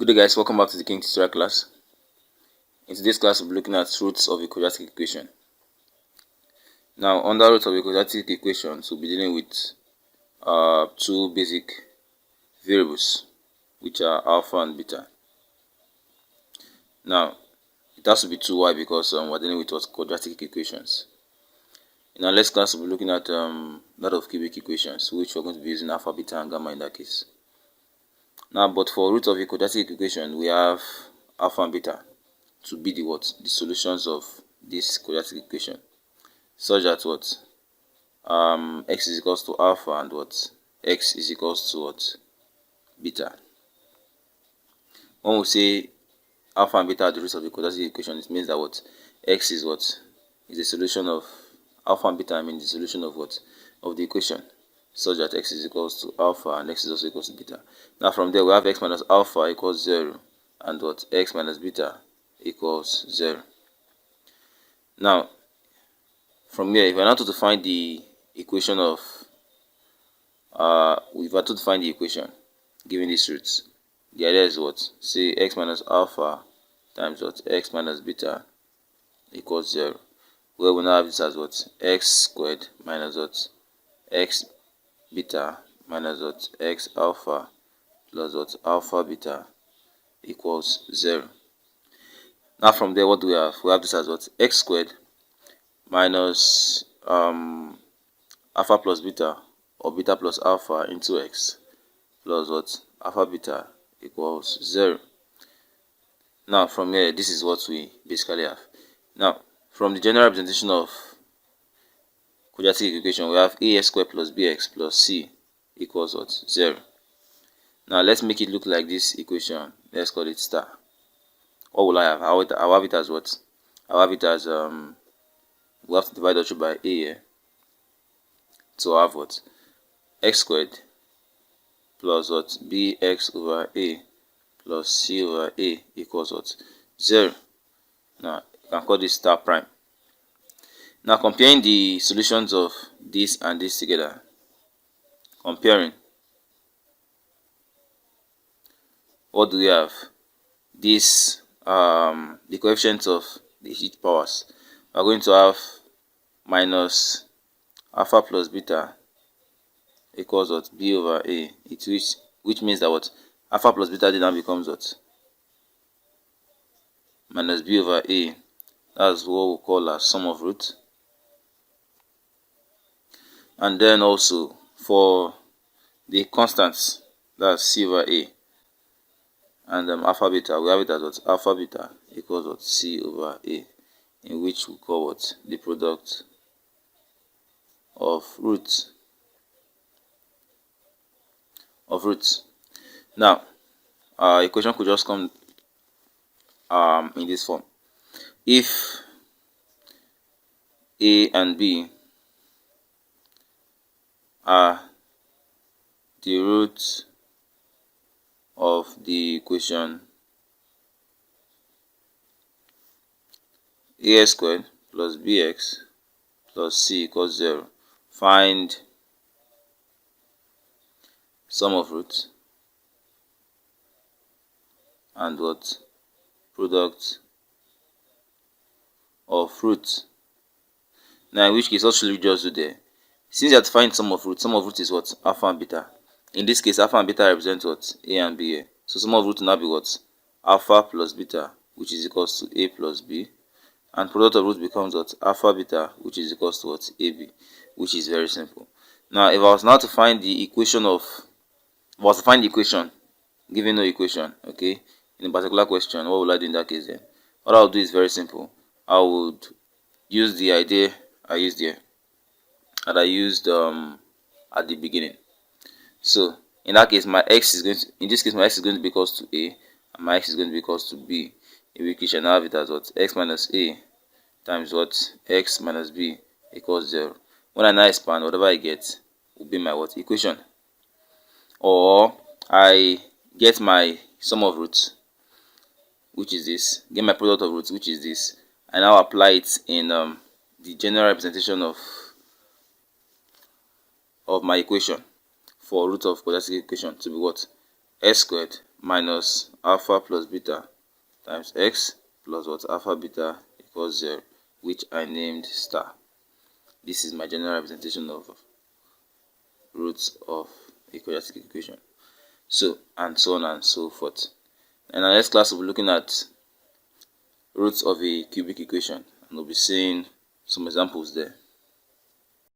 Good day guys, welcome back to the King tutorial class. In today's class we'll be looking at roots of a quadratic equation. Now under roots of a quadratic equation we'll be dealing with two basic variables which are alpha and beta. Now it has to be 2. Why? Because we're dealing with quadratic equations. In our next class we'll be looking at that of cubic equations, which we're going to be using alpha, beta and gamma in that case. Now but for root of a quadratic equation we have alpha and beta to be the solutions of this quadratic equation, such that x is equals to alpha and x is equals to beta. When we say alpha and beta are the roots of the quadratic equation, it means that x is the solution of alpha and beta. I mean the solution of the equation, such that x is equals to alpha and x is also equals to beta. Now from there we have x minus alpha equals 0 and x minus beta equals 0. Now from here, if we're not to find the equation of given these roots, the idea is say x minus alpha times x minus beta equals 0, where we now have this as x squared minus x beta minus x alpha plus alpha beta equals 0. Now from there, what do we have? We have this as x squared minus alpha plus beta, or beta plus alpha into x, plus alpha beta equals 0. Now from here, this is what we basically have. Now from the general representation of quadratic equation, we have ax squared plus bx plus c equals 0. Now let's make it look like this equation. Let's call it star. What will I have? I'll have it as I'll have it as we have to divide the two by a here. So I have x squared plus bx over a plus c over a equals 0. Now you can call this star prime. Now comparing the solutions of this and this together, comparing, what do we have? This the coefficients of the heat powers. We are going to have minus alpha plus beta equals b over a, which means that alpha plus beta then becomes minus b over a. That's what we call a sum of roots. And then also for the constants, that's c over a and alpha beta, we have it as alpha beta equals c over a, in which we call the product of roots. Now equation could just come in this form. If a and b are the roots of the equation ax squared plus bx plus c equals 0, find sum of roots and product of roots. Now in which case, what should we just do there? Since you have to find sum of roots is alpha and beta. In this case, alpha and beta represent a and b here. So sum of root will now be alpha plus beta, which is equals to a plus b, and product of root becomes alpha beta, which is equals to ab, which is very simple. Now if I was now to find the equation given no equation, okay, in a particular question, what will I do in that case then? What I'll do is very simple. I would use the idea I used here that I used at the beginning. So in that case, my x is going to be equals to a and my x is going to be equals to b, in which case I now have it as x minus a times x minus b equals 0. When I now expand, whatever I get will be my equation. Or I get my sum of roots, which is this, get my product of roots, which is this, and now apply it in the general representation of my equation for root of quadratic equation to be x squared minus alpha plus beta times x plus what alpha beta equals 0, which I named star. This is my general representation of roots of a quadratic equation. So, and so on and so forth. In our next class, we'll be looking at roots of a cubic equation, and we'll be seeing some examples there.